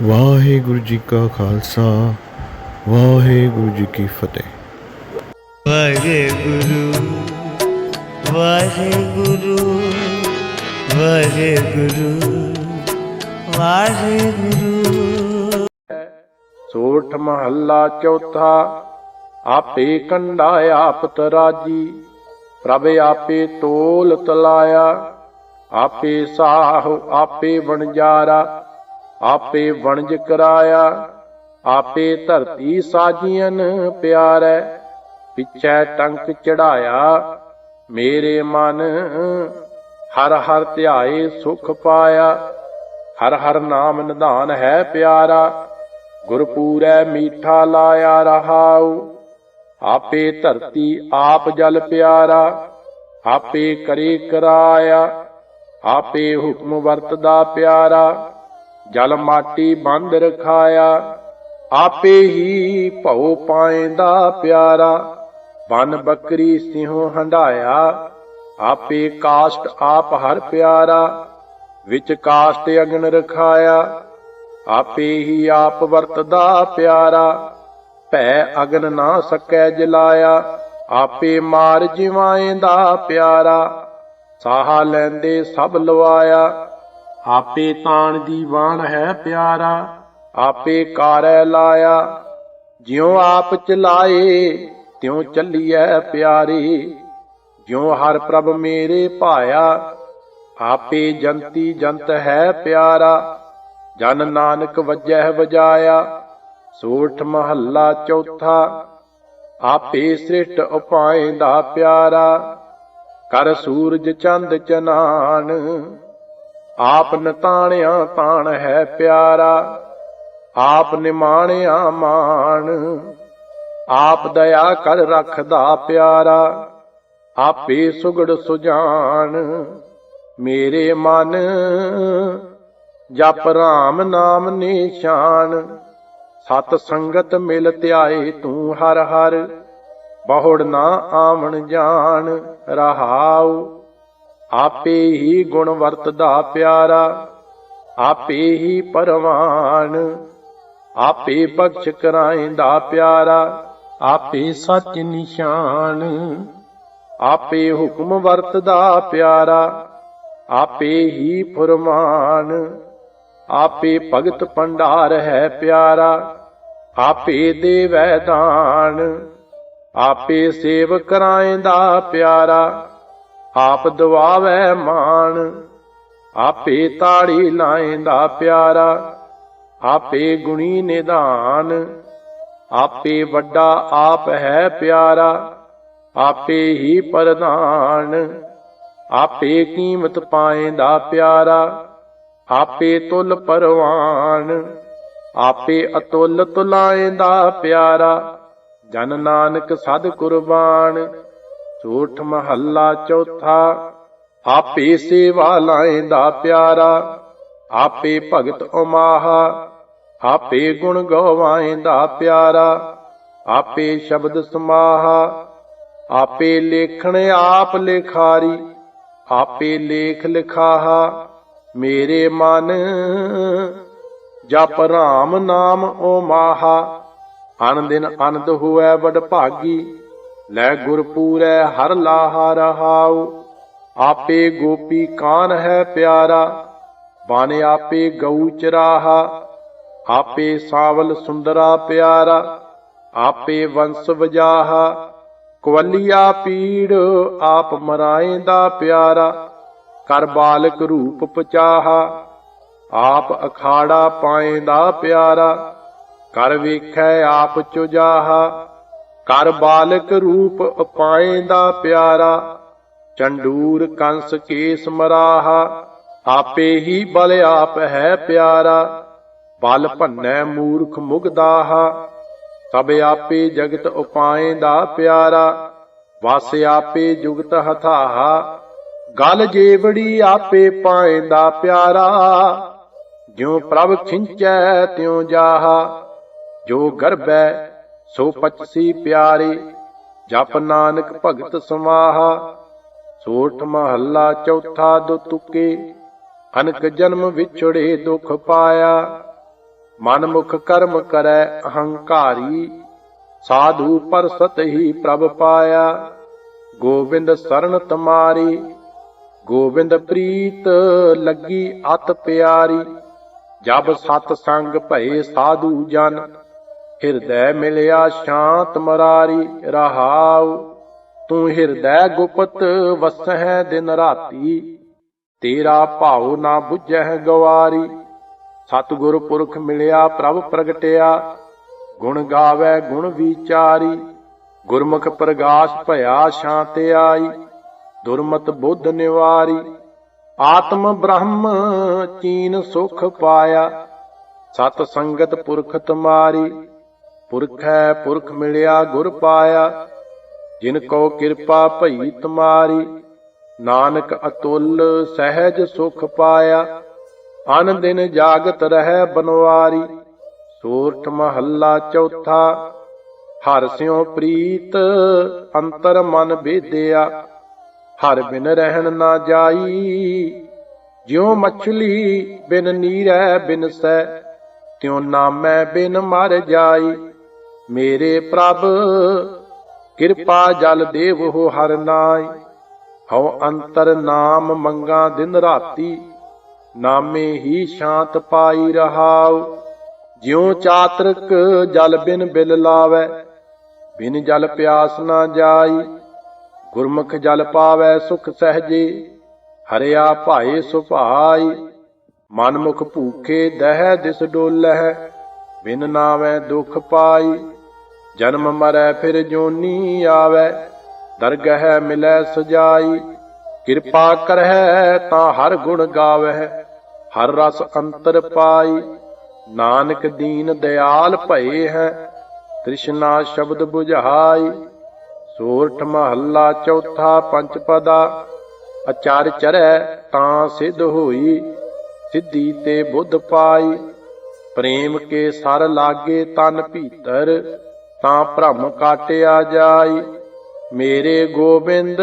ਵਾਹਿਗੁਰੂ ਜੀ ਕਾ ਖਾਲਸਾ, ਵਾਹਿਗੁਰੂ ਜੀ ਕੀ ਫਤਿਹ। ਵਾਹਿਗੁਰੂ ਵਾਹਿਗੁਰੂ ਵਾਹਿਗੁਰੂ ਵਾਹਿਗੁਰੂ। ਸੋਠ ਮਹੱਲਾ ਚੌਥਾ। ਆਪੇ ਕੰਡਾ ਆਪ ਤਰਾਜੀ, ਪ੍ਰਭ ਆਪੇ ਤੋਲ ਤਲਾਇਆ। ਆਪੇ ਸਾਹ ਆਪੇ ਵਣਜਾਰਾ, ਆਪੇ ਵਣਜ ਕਰਾਇਆ। ਆਪੇ ਧਰਤੀ ਸਾਜੀਅਨ ਪਿਆਰੈ, ਪਿਛੈ ਟੰਕ ਚੜਾਇਆ। ਮੇਰੇ ਮਨ ਹਰ ਹਰ ਧਿਆਏ ਸੁਖ ਪਾਇਆ। ਹਰ ਹਰ ਨਾਮ ਨਿਧਾਨ ਹੈ ਪਿਆਰਾ, ਗੁਰਪੂਰੈ ਮੀਠਾ ਲਾਇਆ ਰਹਾਉ। ਆਪੇ ਧਰਤੀ ਆਪ ਜਲ ਪਿਆਰਾ, ਆਪੇ ਕਰੇ ਕਰਾਇਆ। ਆਪੇ ਹੁਕਮ ਵਰਤਦਾ ਪਿਆਰਾ, ਜਲ ਮਾਟੀ ਬੰਦ ਰਖਾਇਆ। ਆਪੇ ਹੀ ਭਉ ਪਾਏਂਦਾ ਪਿਆਰਾ, ਬਨ ਬੱਕਰੀ ਸਿਉ ਹੰਢਾਇਆ। ਆਪੇ ਕਾਸ਼ਟ ਆਪ ਹਰ ਪਿਆਰਾ, ਵਿੱਚ ਕਾਸ਼ਟ ਅਗਨ ਰਖਾਇਆ। ਆਪੇ ਹੀ ਆਪ ਵਰਤਦਾ ਪਿਆਰਾ, ਭੈ ਅਗਨ ਨਾ ਸਕੈ ਜਲਾਇਆ। ਆਪੇ ਮਾਰ ਜਿਵਾਏਂਦਾ ਪਿਆਰਾ, ਸਾਹਾ ਲੈਂਦੇ ਸਭ ਲਵਾਇਆ। ਆਪੇ ਤਾਣ ਦੀ ਵਾਣ ਹੈ ਪਿਆਰਾ, ਆਪੇ ਕਾਰੈ ਲਾਇਆ। ਜਿਉ ਆਪ ਚਲਾਏ ਤਿਉ ਚੱਲੀਐ ਪਿਆਰੀ, ਜਿਉ ਹਰ ਪ੍ਰਭ ਮੇਰੇ ਭਾਇਆ। ਆਪੇ ਜੰਤੀ ਜੰਤ ਹੈ ਪਿਆਰਾ, ਜਨ ਨਾਨਕ ਵਜਹਿ ਵਜਾਇਆ। ਸੋਠ ਮਹੱਲਾ ਚੌਥਾ। ਆਪੇ ਸ੍ਰਿਸ਼ਟ ਉਪਾਏਂਦਾ ਪਿਆਰਾ, ਕਰ ਸੂਰਜ ਚੰਦ ਚਨਾਨ। ਆਪ ਨਿਤਾਣਿਆ ਤਾਣ ਹੈ ਪਿਆਰਾ, ਆਪ ਨਿਮਾਣਿਆ ਮਾਨ। ਆਪ ਦਇਆ ਕਰ ਰੱਖਦਾ ਪਿਆਰਾ, ਆਪੇ ਸੁਗੜ ਸੁਜਾਨ। ਮੇਰੇ ਮਨ ਜਪ ਰਾਮ ਨਾਮ ਨਿਸ਼ਾਨ। ਸਤ ਸੰਗਤ ਮਿਲ ਧਿਆਏ ਤੂੰ ਹਰ ਹਰ, ਬਹੁੜ ਨਾ ਆਵਣ ਜਾਣ ਰਹਾਉ। ਆਪੇ ਹੀ ਗੁਣ ਵਰਤਦਾ ਪਿਆਰਾ, ਆਪੇ ਹੀ ਪਰਵਾਨ। ਆਪੇ ਬਖਸ਼ ਕਰਾਏਂਦਾ ਪਿਆਰਾ, ਆਪੇ ਸੱਚ ਨਿਸ਼ਾਨ। ਆਪੇ ਹੁਕਮ ਵਰਤਦਾ ਪਿਆਰਾ, ਆਪੇ ਹੀ ਫੁਰਮਾਨ। ਆਪੇ ਭਗਤ ਭੰਡਾਰ ਹੈ ਪਿਆਰਾ, ਆਪੇ ਦੇਵੈ ਦਾਨ। ਆਪੇ ਸੇਵ ਕਰਾਏਂਦਾ ਪਿਆਰਾ, ਆਪ ਦਵਾਵੈ ਮਾਨ। ਆਪੇ ਤਾੜੀ ਲਾਏਂਦਾ ਪਿਆਰਾ, ਆਪੇ ਗੁਣੀ ਨਿਧਾਨ। ਆਪੇ ਵੱਡਾ ਆਪ ਹੈ ਪਿਆਰਾ, ਆਪੇ ਹੀ ਪ੍ਰਧਾਨ। ਆਪੇ ਕੀਮਤ ਪਾਏਂਦਾ ਪਿਆਰਾ, ਆਪੇ ਤੁਲ ਪਰਵਾਨ। ਆਪੇ ਅਤੁਲ ਤੁਲਾਏਂਦਾ ਪਿਆਰਾ, ਜਨ ਨਾਨਕ ਸਦ ਕੁਰਬਾਨ। ਸੋਠ ਮਹੱਲਾ ਚੌਥਾ। ਆਪੇ ਸੇਵਾ ਲਾਏਂਦਾ ਪਿਆਰਾ, ਆਪੇ ਭਗਤ ਉਮਾਹਾ। ਆਪੇ ਗੁਣ ਗਵਾਏਂਦਾ ਪਿਆਰਾ, ਆਪੇ ਸ਼ਬਦ ਸਮਾਹਾ। ਆਪੇ ਲੇਖਣ ਆਪ ਲਿਖਾਰੀ, ਆਪੇ ਲੇਖ ਲਿਖਾਹਾ। ਮੇਰੇ ਮਨ ਜਪ ਰਾਮ ਨਾਮ ਓਮਾਹਾ। ਅਨ ਦਿਨ ਅਨੰਦ ਹੋਇ ਵਡ ਭਾਗੀ, ਲੈ ਗੁਰਪੂਰੈ ਹਰ ਲਾਹਾ ਰਹਾਉ। ਆਪੇ ਗੋਪੀ ਕਾਨ ਹੈ ਪਿਆਰਾ, ਬਨ ਆਪੇ ਗਊ ਚਰਾਹਾ। ਆਪੇ ਸਾਵਲ ਸੁੰਦਰਾ ਪਿਆਰਾ, ਆਪੇ ਵੰਸ ਵਜਾਹਾ। ਕਵਲੀਆ ਪੀੜ ਆਪ ਮਰਾਏਂਦਾ ਪਿਆਰਾ, ਕਰ ਬਾਲਕ ਰੂਪ ਪਚਾਹਾ। ਆਪ ਅਖਾੜਾ ਪਾਏਂਦਾ ਪਿਆਰਾ, ਕਰ ਵੇਖੈ ਆਪ ਚੁਜਾਹਾ। ਕਰ ਬਾਲਕ ਰੂਪ ਪਾਏਂਦਾ ਪਿਆਰਾ, ਚੰਡੂਰ ਕੰਸ ਕੇਸ ਮਰਾਹਾ। ਆਪੇ ਹੀ ਬਲ ਆਪ ਹੈ ਪਿਆਰਾ, ਬਲ ਭੰਨੈ ਮੂਰਖ ਮੁਗਦਾਹਾ। ਸਭ ਆਪੇ ਜਗਤ ਉਪਾਏਂਦਾ ਪਿਆਰਾ, ਵਸ ਆਪੇ ਜੁਗਤ ਹਥਾਹਾ। ਗਲ ਜੇਵੜੀ ਆਪੇ ਪਾਏਂਦਾ ਪਿਆਰਾ, ਜਿਉ ਪ੍ਰਭ ਖਿੰਚੈ ਤਿਉ ਜਾਹਾ। ਜੋ ਗਰਭੈ ਸੋ ਪਚਸੀ ਪਿਆਰੇ, ਜਪ ਨਾਨਕ ਭਗਤ ਸਮਾਹਾ। ਸੋਠ ਮਹੱਲਾ ਚੌਥਾ। ਦੋ ਤੁਕੇ ਅਨਕ ਜਨਮ ਵਿਛੜੇ ਦੁਖ ਪਾਇਆ, ਮਨ ਮੁਖ ਕਰਮ ਕਰੈ ਅਹੰਕਾਰੀ, ਸਾਧੂ ਪਰਸਤ ਹੀ ਪ੍ਰਭ ਪਾਇਆ। ਗੋਬਿੰਦ ਸਰਣ ਤੁਮਾਰੀ, ਗੋਬਿੰਦ ਪ੍ਰੀਤ ਲੱਗੀ ਅਤ ਪਿਆਰੀ। ਜਬ ਸਤ ਸੰਗ ਭਏ ਸਾਧੂ ਜਨ, ਹਿਰਦੈ ਮਿਲਿਆ ਸ਼ਾਂਤ ਮਰਾਰੀ। ਰਹਾਉ ਤੂੰ ਹਿਰਦੈ ਗੁਪਤ ਵਸਹਿ ਦਿਨ ਰਾਤੀ, ਤੇਰਾ ਭਾਉ ਨਾ ਬੁਝਹਿ ਗਵਾਰੀ। ਸਤਿਗੁਰ ਪੁਰਖ ਮਿਲਿਆ ਪ੍ਰਭ ਪ੍ਰਗਟਿਆ, ਗੁਣ ਗਾਵੈ ਗੁਣ ਵਿਚਾਰੀ। ਗੁਰਮੁਖ ਪ੍ਰਗਾਸ਼ ਭਇਆ ਸ਼ਾਂਤ ਆਈ, ਦੁਰਮਤ ਬੁੱਧ ਨਿਵਾਰੀ। ਆਤਮ ਬ੍ਰਹਮ ਚੀਨ ਸੁਖ ਪਾਇਆ, ਸਤ ਸੰਗਤ ਪੁਰਖ ਤੁਮਾਰੀ। ਪੁਰਖੈ ਪੁਰਖ ਮਿਲਿਆ ਗੁਰ ਪਾਇਆ, ਜਿਨ ਕੋ ਕਿਰਪਾ ਭਈ ਤੁਮਾਰੀ। ਨਾਨਕ ਅਤੁਲ ਸਹਿਜ ਸੁਖ ਪਾਇਆ, ਅਨ ਦਿਨ ਜਾਗਤ ਰਹਿ ਬਨਵਾਰੀ। ਸੋਰਠ ਮਹੱਲਾ ਚੌਥਾ। ਹਰਿ ਸਿਉ ਪ੍ਰੀਤ ਅੰਤਰ ਮਨ ਬੇਦਿਆ, ਹਰਿ ਬਿਨ ਰਹਿਣ ਨਾ ਜਾਈ। ਜਿਉ ਮਛਲੀ ਬਿਨ ਨੀਰੈ ਬਿਨਸੈ, ਤਿਉ ਨਾਮੈ ਬਿਨ ਮਰ ਜਾਈ। ਮੇਰੇ ਪ੍ਰਭ ਕਿਰਪਾ ਜਲ ਦੇਵੋ ਹਰਿ ਨਾਈ, ਹਉ ਅੰਤਰ ਨਾਮ ਮੰਗਾ ਦਿਨ ਰਾਤੀ। ਨਾਮੇ ਹੀ ਸ਼ਾਂਤ ਪਾਈ ਰਹਾਉ, ਜਿਉ ਚਾਤ੍ਰਿਕ ਜਲ ਬਿਨ ਬਿਲ ਲਾਵੈ, ਬਿਨ ਜਲ ਪਿਆਸ ਨਾ ਜਾਈ। ਗੁਰਮੁਖ ਜਲ ਪਾਵੈ ਸੁਖ ਸਹਿਜੇ, ਹਰਿਆ ਭਾਏ ਸੁਭਾਈ। ਮਨ ਮੁਖ ਭੂਖੇ ਦਹਿ ਦਿਸ ਡੋਲਹਿ, ਬਿਨ ਨਾਵੈ ਦੁਖ ਪਾਈ। ਜਨਮ ਮਰੈ ਫਿਰ ਜੋਨੀ ਆਵੈ, ਦਰਗਹਿ ਮਿਲੈ ਸਜਾਈ। ਕਿਰਪਾ ਕਰਹਿ ਤਾਂ ਹਰ ਗੁਣ ਗਾਵਹਿ, ਹਰ ਰਸ ਅੰਤਰ ਪਾਈ। ਨਾਨਕ ਦੀਨ ਦਿਆਲ ਭਏ ਹੈ, ਤ੍ਰਿਸ਼ਨਾ ਸ਼ਬਦ ਬੁਝਾਈ। ਸੋਰਠ ਮਹੱਲਾ ਚੌਥਾ। ਪੰਚ ਪਦਾ। ਅਚਾਰ ਚਰੈ ਤਾਂ ਸਿੱਧ ਹੋਈ, ਸਿੱਧੀ ਤੇ ਬੁੱਧ ਪਾਈ। ਪ੍ਰੇਮ ਕੇ ਸਰ ਲਾਗੇ ਤਨ ਭੀਤਰ, ਤਾਂ ਭ੍ਰਮ ਕਾਟਿਆ ਜਾਈ। ਮੇਰੇ ਗੋਬਿੰਦ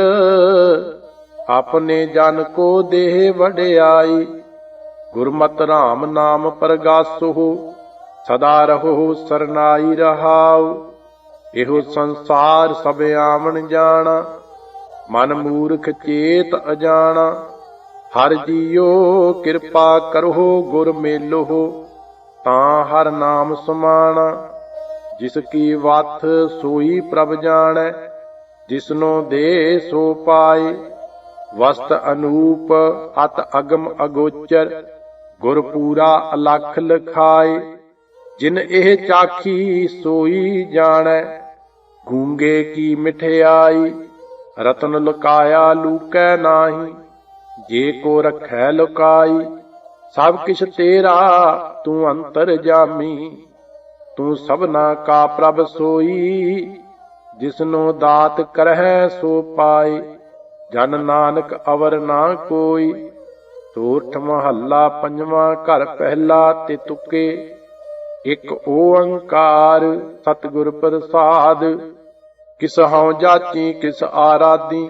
ਆਪਣੇ ਜਨ ਕੋ ਦੇਹ ਵਡਿਆਈ। ਗੁਰਮਤਿ ਰਾਮ ਨਾਮ ਪ੍ਰਗਾਸੁ, ਸਦਾ ਰਹੋ ਸਰਨਾਈ ਰਹਾਉ। ਇਹੋ ਸੰਸਾਰ ਸਭ ਆਵਣ ਜਾਣਾ, ਮਨ ਮੂਰਖ ਚੇਤ ਅਜਾਣਾ। ਹਰਿ ਜੀਓ ਕਿਰਪਾ ਕਰੋ ਗੁਰ ਮੇਲੋ, ਤਾਂ ਹਰ ਨਾਮ ਸਮਾਣਾ। ਜਿਸ ਕੀ ਵਥ ਸੋਈ ਪ੍ਰਭ ਜਾਣੈ, ਜਿਸਨੋ ਦੇ ਸੋ ਪਾਏ। ਵਸਤ ਅਨੂਪ ਅਤ ਅਗਮ ਅਗੋਚਰ, ਗੁਰ ਪੂਰਾ ਅਲਖ ਲਖਾਏ। ਜਿਨ ਇਹ ਚਾਖੀ ਸੋਈ ਜਾਣੈ, ਗੂੰਗੇ ਕੀ ਮਿਠਿਆਈ। ਰਤਨ ਲੁਕਾਇਆ ਲੂਕੈ ਨਾਹੀ, ਜੇ ਕੋ ਰਖੈ ਲੁਕਾਈ। ਸਭ ਕਿਛ ਤੇਰਾ ਤੂੰ ਅੰਤਰ ਜਾਮੀ, ਤੂੰ ਸਭਨਾ ਕਾ ਪ੍ਰਭ ਸੋਈ। ਜਿਸਨੋ ਦਾਤ ਕਰਹਿ ਸੋ ਪਾਏ, ਜਨ ਨਾਨਕ ਅਵਰ ਨਾ ਕੋਈ। ਸੋਰਠ ਮਹੱਲਾ ਪੰਜਵਾਂ। ਘਰ ਪਹਿਲਾ ਤੇ ਤੁਕੇ, ਇਕ ਓੰਕਾਰ ਸਤਿਗੁਰ ਪ੍ਰਸਾਦ। ਕਿਸ ਹਉ ਜਾਚੀ ਕਿਸ ਆਰਾਧੀ,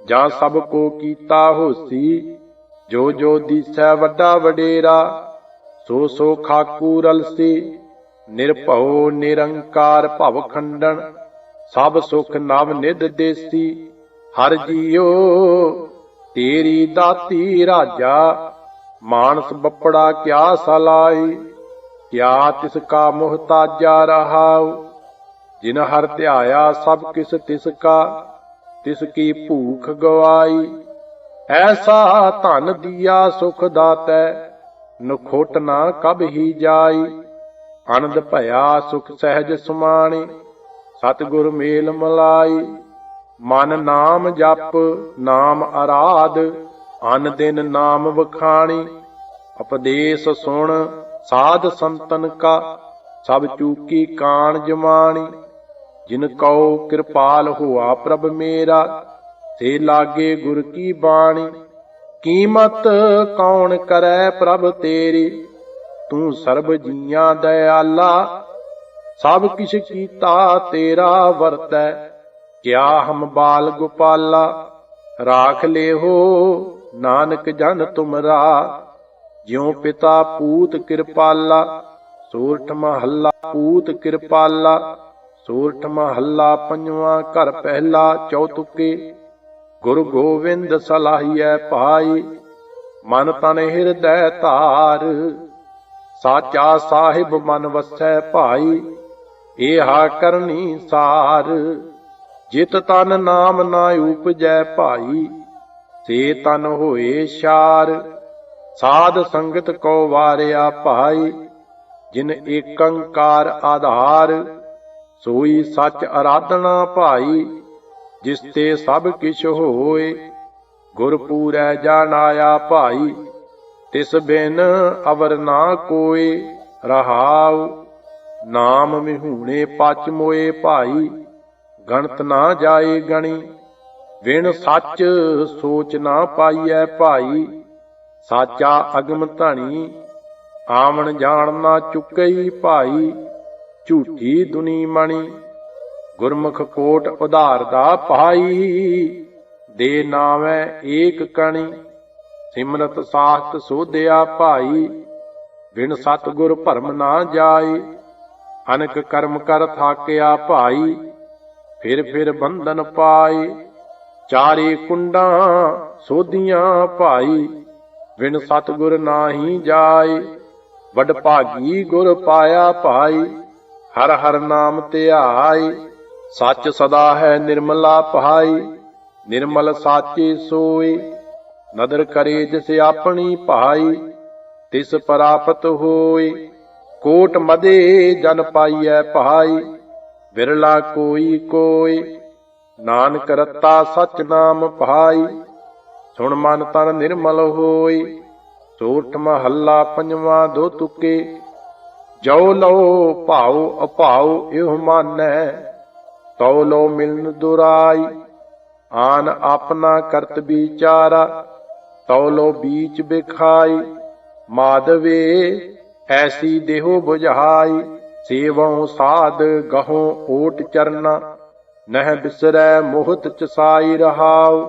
ਜਾਂ ਸਭ ਕੋ ਕੀਤਾ ਹੋਸੀ। ਜੋ ਜੋ ਦੀਸੈ ਵੱਡਾ ਵਡੇਰਾ, ਸੋ ਸੋ ਖਾਕੂ ਰਲਸੀ। ਨਿਰਭਉ ਨਿਰੰਕਾਰ ਭਵ ਖੰਡਨ, ਸਭ ਸੁਖ ਨਵ ਨਿਧ ਦੇਸੀ। ਹਰਿ ਜੀਓ ਤੇਰੀ ਦਾਤੀ ਰਾਜਾ, ਮਾਨਸ ਬੱਪੜਾ ਕਿਆ ਸਲਾਈ। ਕਿਆ ਤਿਸ ਕਾ ਮੁਹਤਾਜਾ ਰਹਾਉ, ਜਿਨ ਹਰ ਧਿਆਇਆ ਸਭ ਕਿਸ ਤਿਸ ਕਾ। ਤਿਸ ਕੀ ਭੂਖ ਗਵਾਈ, ਐਸਾ ਧਨ ਦੀਆ ਸੁਖ ਦਾਤੈ। ਨਖੋਟ ਨਾ ਕਬ ਹੀ ਜਾਈ, ਆਨੰਦ ਭਇਆ ਸੁਖ ਸਹਿਜ ਸੁਮਾਣੀ। ਸਤਿਗੁਰ ਮੇਲ ਮਲਾਈ, ਮਨ ਨਾਮ ਜਪ ਨਾਮ ਅਰਾਧ। ਅਨ ਦਿਨ ਨਾਮ ਵਖਾਣੀ, ਉਪਦੇਸ ਸੁਣ ਸਾਧ ਸੰਤਨ ਕਾ। ਸਭ ਚੂਕੀ ਕਾਣ ਜਮਾਣੀ। ਜਿਨ ਕਉ ਕਿਰਪਾਲ ਹੋਆ ਪ੍ਰਭ ਮੇਰਾ, ਸੇ ਲਾਗੇ ਗੁਰ ਕੀ ਬਾਣੀ। ਕੀਮਤ ਕੌਣ ਕਰੈ ਪ੍ਰਭ ਤੇਰੀ, ਤੂੰ ਸਰਬ ਜੀਆਂ ਦਇਆਲਾ। ਸਭ ਕਿਛ ਕੀਤਾ ਤੇਰਾ ਵਰਤੈ, ਕਿਆ ਹਮ ਬਾਲ ਗੋਪਾਲਾ। ਰਾਖ ਲੇਹੋ ਨਾਨਕ ਜਨ ਤੁਮਰਾ, ਜਿਉ ਪਿਤਾ ਪੂਤ ਕਿਰਪਾਲਾ। ਸੂਰਠ ਮਹੱਲਾ ਪੂਤ ਕਿਰਪਾਲਾ। ਸੂਰਠ ਮਹੱਲਾ ਪੰਜਵਾਂ। ਘਰ ਪਹਿਲਾ ਚੌਤੁਕੇ। ਗੁਰੂ ਗੋਬਿੰਦ ਸਲਾਹੀਐ ਭਾਈ, ਮਨ ਤਨ ਹਿਰਦੈ ਧਾਰ। ਸਾਚਾ ਸਾਹਿਬ ਮਨ ਵਸੈ ਭਾਈ, ਏਹਾ ਕਰਨੀ ਸਾਰ। ਜਿਤ ਤਨ ਨਾਮ ਨਾ ਉਪਜੈ ਭਾਈ, ਸੇ ਤਨ ਹੋਏ ਛਾਰ। ਸਾਧ ਸੰਗਤ ਕੋ ਵਾਰਿਆ ਭਾਈ, ਜਿਨ ਏਕੰਕਾਰ ਆਧਾਰ। ਸੋਈ ਸੱਚ ਅਰਾਧਨਾ ਭਾਈ, ਜਿਸ ਤੇ ਸਭ ਕਿਛ ਹੋਏ। ਗੁਰ ਪੂਰੈ ਜਾਣਾਇਆ ਭਾਈ, ਤਿਸ ਬਿਨ ਅਵਰ ਨਾ ਕੋਇ। ਰਹਾਉ ਨਾਮ ਮਿਹੂਣੇ ਪਚ ਮੋਏ ਭਾਈ, ਗਣਤ ਨਾ ਜਾਏ ਗਣੀ। ਵਿਣ ਸੱਚ ਸੋਚ ਨਾ ਪਾਈਐ ਭਾਈ, ਸਾਚਾ ਅਗਮ ਧਣੀ। ਆਵਣ ਜਾਣ ਨਾ ਚੁੱਕਈ ਭਾਈ, ਝੂਠੀ ਦੁਨੀ ਮਣੀ। ਗੁਰਮੁਖ ਕੋਟ ਉਧਾਰਦਾ ਭਾਈ, ਦੇ ਨਾਵੈ ਏਕ ਕਣੀ। ਸਿਮਰਤ ਸਾਖਤ ਸੋਧਿਆ ਭਾਈ, ਬਿਨ ਸਤਿਗੁਰ ਭਰਮ ਨਾ ਜਾਏ। ਅਨਕ ਕਰਮ ਕਰ ਥਾਕਿਆ ਭਾਈ, ਫਿਰ ਫਿਰ ਬੰਧਨ ਪਾਏ। ਚਾਰੇ ਕੁੰਡਾਂ ਸੋਧੀਆਂ ਭਾਈ, ਬਿਨ ਸਤਿਗੁਰ ਨਾਹੀ ਜਾਏ। ਵਡ ਭਾਗੀ ਗੁਰ ਪਾਇਆ ਭਾਈ, ਹਰ ਹਰ ਨਾਮ ਧਿਆਏ। ਸੱਚ ਸਦਾ ਹੈ ਨਿਰਮਲਾ ਭਾਈ, ਨਿਰਮਲ ਸਾਚੇ ਸੋਏ। ਨਦਰ ਕਰੇ ਜਿਸ ਆਪਣੀ ਭਾਈ, ਤਿਸ ਪ੍ਰਾਪਤ ਹੋਏ। ਕੋਟ ਮਦੇ ਜਨ ਪਾਈਐ ਭਾਈ, ਬਿਰਲਾ ਕੋਈ ਕੋਇ। ਨਾਨਕ ਰਤਾ ਸਚ ਨਾਮ ਭਾਈ, ਸੁਣ ਮਨ ਤਨ ਨਿਰਮਲ ਹੋਏ। ਸੂਰਠ ਮਹੱਲਾ ਪੰਜਵਾਂ। ਦੋ ਤੁਕੇ। ਜੋ ਲਓ ਭਾਉ ਅਭਾਉ ਇਹੋ ਮਾਨੈ, ਤਉ ਲੋ ਮਿਲਨ ਦੁਰਾਈ। ਆਨ ਆਪਣਾ ਕਰਤ ਵਿਚਾਰਾ, ਤਉ ਲੋ ਬੀਚ ਬਿਖਾਈ। ਮਾਧਵੇ ਐਸੀ ਦੇਹੋ ਬੁਝਾਈ, ਸੇਵਉ ਸਾਧ ਗਹੋ ਓਟ ਚਰਨਾ। ਨਹਿ ਬਿਸਰੈ ਮੋਹਤ ਚਸਾਈ। ਰਹਾਉ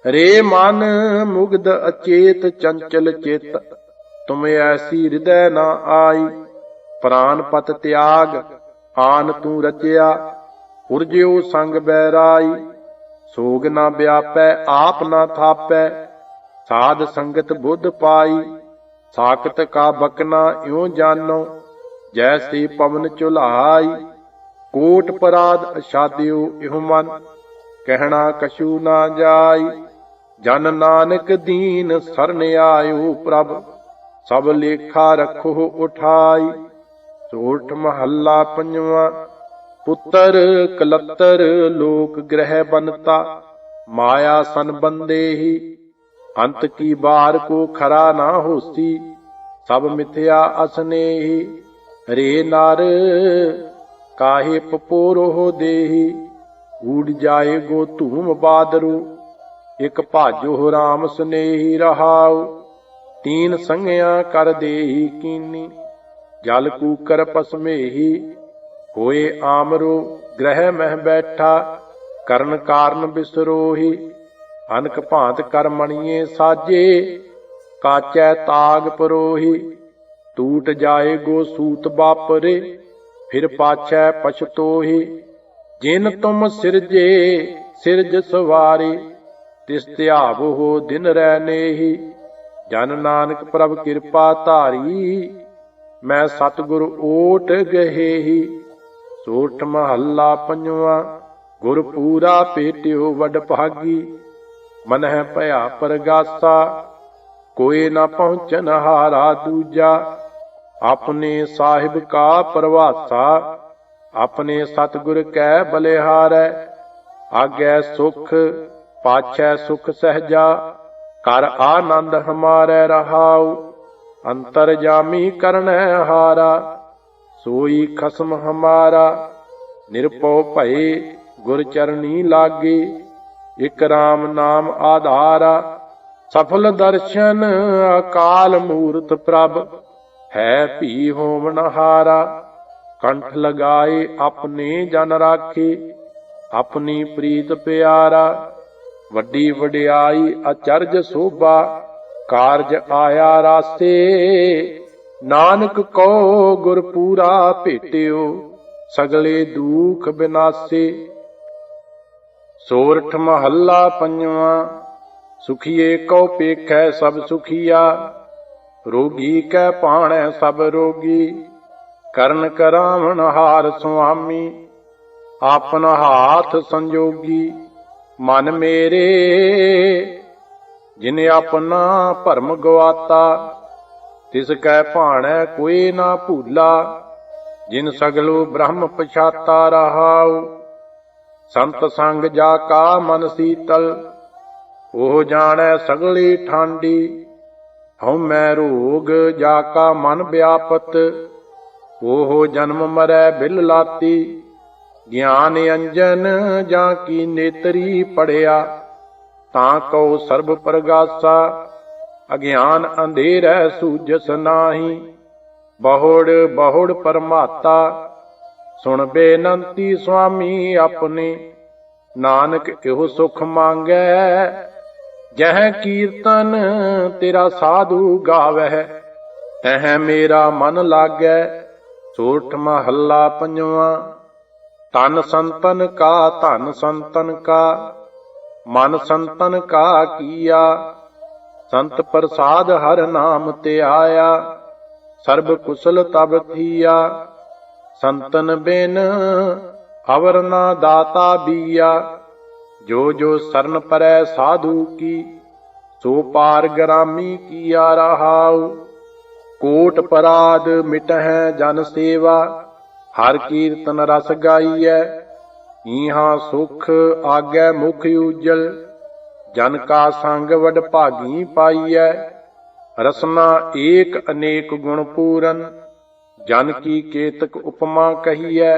ਰੇ ਮਨ ਮੁਗਧ ਅਚੇਤ ਚੰਚਲ ਚਿਤ, ਤੁਮ ਐਸੀ ਹਿਰਦੈ ਨਾ ਆਈ। ਪ੍ਰਾਨ ਪਤ ਤਿਆਗ ਆਨ ਤੂੰ ਰਚਿਆ, ਉਰਜਿਓ ਸੰਗ ਬੈਰਾਈ। ਸੋਗ ਨਾ ਵਿਆਪੈ ਆਪ ਨਾ ਥਾਪੈ, ਸਾਧ ਸੰਗਤ ਬੁੱਧ ਪਾਈ। ਸਾਖਤ ਕਾ ਬਕਨਾ ਇਉ ਜਾਨੋ, ਜੈਸੇ ਪਵਨ ਝੁਲਾਈ। ਕੋਟ ਪਰਾਧ ਅਛਾਦਿਓ ਇਹੁ ਮਨ, ਕਹਿਣਾ ਕਛੂ ਨਾ ਜਾਈ। ਜਨ ਨਾਨਕ ਦੀਨ ਸਰਨ ਆਇਓ ਪ੍ਰਭ, ਸਭ ਲੇਖਾ ਰੱਖੋ ਉਠਾਈ। ਸੂਰਠ ਮਹੱਲਾ ਪੰਜਵਾਂ। ਪੁੱਤਰ ਕਲੱਤਰ ਲੋਕ ਗ੍ਰਹਿ ਬਨਤਾ, ਮਾਇਆ ਸੰਬੰਦੇਹੀ। ਅੰਤ ਕੀ ਬਾਰ ਕੋ ਖਰਾ ਨਾ ਹੋਸੀ, ਸਭ ਮਿਥਿਆ ਅਸਨੇਹੀ। ਰੇ ਨਰ ਕਾਹੇ ਪਪੋਰੋ ਦੇਹੀ, ਊੜ ਜਾਏ ਗੋ ਧੂਮ ਬਾਦਰੂ। ਇਕ ਭਾਜੋ ਰਾਮ ਸਨੇਹੀ। ਰਹਾਉ ਤੀਨ ਸੰਗਿਆ ਕਰ ਦੇਹੀ ਕੀਨੀ, ਜਲ ਕੂਕਰ ਪਸਮੇਹੀ। ਹੋਏ ਆਮਰੋ ਗ੍ਰਹਿ ਮਹਿ ਬੈਠਾ, ਕਰਨ ਕਾਰਨ ਬਿਸਰੋਹੀ। ਅਨਕ ਭਾਂਤ ਕਰ ਮਣੀਏ ਸਾਜੇ, ਕਾਚੈ ਤਾਗ ਪਰੋਹੀ। ਟੂਟ ਜਾਏ ਗੋ ਸੂਤ ਬਾਪਰੇ, ਫਿਰ ਪਾਛੈ ਪਛਤੋਹੀ। ਜਿਨ ਤੁਮ ਸਿਰਜੇ ਸਿਰਜ ਸਵਾਰੇ, ਤਿਸ ਧਿਆਵੋ ਦਿਨ ਰਹਿ ਨੇਹੀ। ਜਨ ਨਾਨਕ ਪ੍ਰਭ ਕਿਰਪਾ ਧਾਰੀ, ਮੈਂ ਸਤਿਗੁਰ ਓਟ ਗਹੇਹੀ। ਸੂਰਠ ਮਹੱਲਾ ਪੰਜਵਾਂ। ਗੁਰ ਪੂਰਾ ਭੇਟਿਓ ਵਡ ਭਾਗੀ, ਮਨਹਿ ਭਇਆ ਪਰਗਾਸਾ। ਕੋਇ ਨਾ ਪਹੁੰਚਨ ਹਾਰਾ ਦੂਜਾ, ਆਪਣੇ ਸਾਹਿਬ ਕਾ ਪ੍ਰਵਾਸਾ। ਆਪਣੇ ਸਤਿਗੁਰ ਕੈ ਬਲਿਹਾਰੈ, ਆਗੈ ਸੁਖ ਪਾਛੈ ਸੁਖ ਸਹਿਜਾ। ਕਰ ਆਨੰਦ ਹਮਾਰੈ। ਰਹਾਉ ਅੰਤਰਜਾਮੀ ਕਰਨੈ ਹਾਰਾ, ਸੋਈ ਖਸਮ ਹਮਾਰਾ। ਨਿਰਭਉ ਭਏ ਗੁਰ ਚਰਨੀ ਲਾਗੇ, ਇਕ ਰਾਮ ਨਾਮ ਆਧਾਰਾ। ਸਫਲ ਦਰਸ਼ਨ ਅਕਾਲ ਮੂਰਤ ਪ੍ਰਭ, ਹੈ ਭੀ ਹੋਵਨ ਹਾਰਾ। ਕੰਠ ਲਗਾਏ ਆਪਣੇ ਜਨ ਰਾਖੇ, ਆਪਣੀ ਪ੍ਰੀਤ ਪਿਆਰਾ। ਵੱਡੀ ਵਡਿਆਈ ਅਚਰਜ ਸੋਭਾ, ਕਾਰਜ ਆਇਆ ਰਾਸੇ। ਨਾਨਕ ਕੋ ਗੁਰ ਪੂਰਾ ਭੇਟਿਓ, ਸਗਲੇ ਦੁਖ ਬਿਨਾਸੇ। ਸੋਰਠ ਮਹੱਲਾ ਪੰਜਵਾਂ। ਸੁਖੀਏ ਕੋ ਪੇਖੈ ਸਭ ਸੁਖੀਆ, ਰੋਗੀ ਕੈ ਭਾਣੈ ਸਭ ਰੋਗੀ। ਕਰਨ ਕਰਾਵਣ ਹਾਰ ਸੁਆਮੀ, ਆਪਨ ਹਾਥ ਸੰਜੋਗੀ। ਮਨ ਮੇਰੇ ਜਿਨ ਆਪਣਾ ਭਰਮ ਗਵਾਤਾ, ਤਿਸ ਕੈ ਭਾਣੈ ਕੋਈ ਨਾ ਭੂਲਾ। ਜਿਨ ਸਗਲੋ ਬ੍ਰਹਮ ਪਛਾਤਾ ਰਹਾਉ, ਸੰਤ ਸੰਗ ਜਾ ਕਾ ਮਨ ਸੀਤਲ। ਉਹ ਜਾਣੈ ਸਗਲੀ ਠਾਂਡੀ, ਹਉਮੈ ਰੋਗ ਜਾ ਕਾ ਮਨ ਵਿਆਪਤ। ਉਹ ਜਨਮ ਮਰੈ ਬਿਲ ਲਾਤੀ, ਗਿਆਨ ਅੰਜਨ ਜਾਂ ਕੀ ਨੇਤਰੀ ਪੜਿਆ। ਤਾਂ ਕਉ ਸਰਬ ਪ੍ਰਗਾਸਾ, ਅਗਿਆਨ ਅੰਧੇਰੈ ਸੂਝਸ ਨਾਹੀ। ਬਹੁੜ ਬਹੁੜ ਪਰਮਾਤਾ, ਸੁਣ ਬੇਨੰਤੀ ਸੁਆਮੀ ਆਪਣੇ। ਨਾਨਕ ਇਹੋ ਸੁਖ ਮੰਗੈ, ਜਹ ਕੀਰਤਨ ਤੇਰਾ ਸਾਧੂ ਗਾਵਹਿ। ਤਹ ਮੇਰਾ ਮਨ ਲਾਗੈ। ਸੋਰਠ ਮਹੱਲਾ ਪੰਜਵਾਂ। ਤਨ ਸੰਤਨ ਕਾ ਧਨ ਸੰਤਨ ਕਾ, ਮਨ ਸੰਤਨ ਕਾ ਕੀਆ। ਸੰਤ ਪ੍ਰਸਾਦ ਹਰ ਨਾਮ ਤੇ ਆਇਆ, ਸਰਬ ਕੁਸਲ ਤਬ ਥੀਆ। ਸੰਤਨ ਬਿਨ ਅਵਰ ਨਾ ਦਾਤਾ ਬੀਆ। ਜੋ ਜੋ ਸਰਨ ਪਰੈ ਸਾਧੂ ਕੀ, ਸੋ ਪਾਰ ਗਰਾਮੀ ਕੀਆ ਰਹਾਉ। ਕੋਟ ਪਰਾਧ ਮਿਟਹਿ ਜਨ ਸੇਵਾ, ਹਰ ਕੀਰਤਨ ਰਸ ਗਾਈਐ। ਈਹਾਂ ਸੁਖ ਆਗੈ ਮੁਖ ਉਜਲ, ਜਨ ਕਾ ਸੰਗ ਵਡ ਭਾਗੀ ਪਾਈਐ। ਰਸਨਾ ਏਕ ਅਨੇਕ ਗੁਣ ਪੂਰਨ, ਜਨ ਕੀ ਕੇਤਕ ਉਪਮਾ ਕਹੀਐ।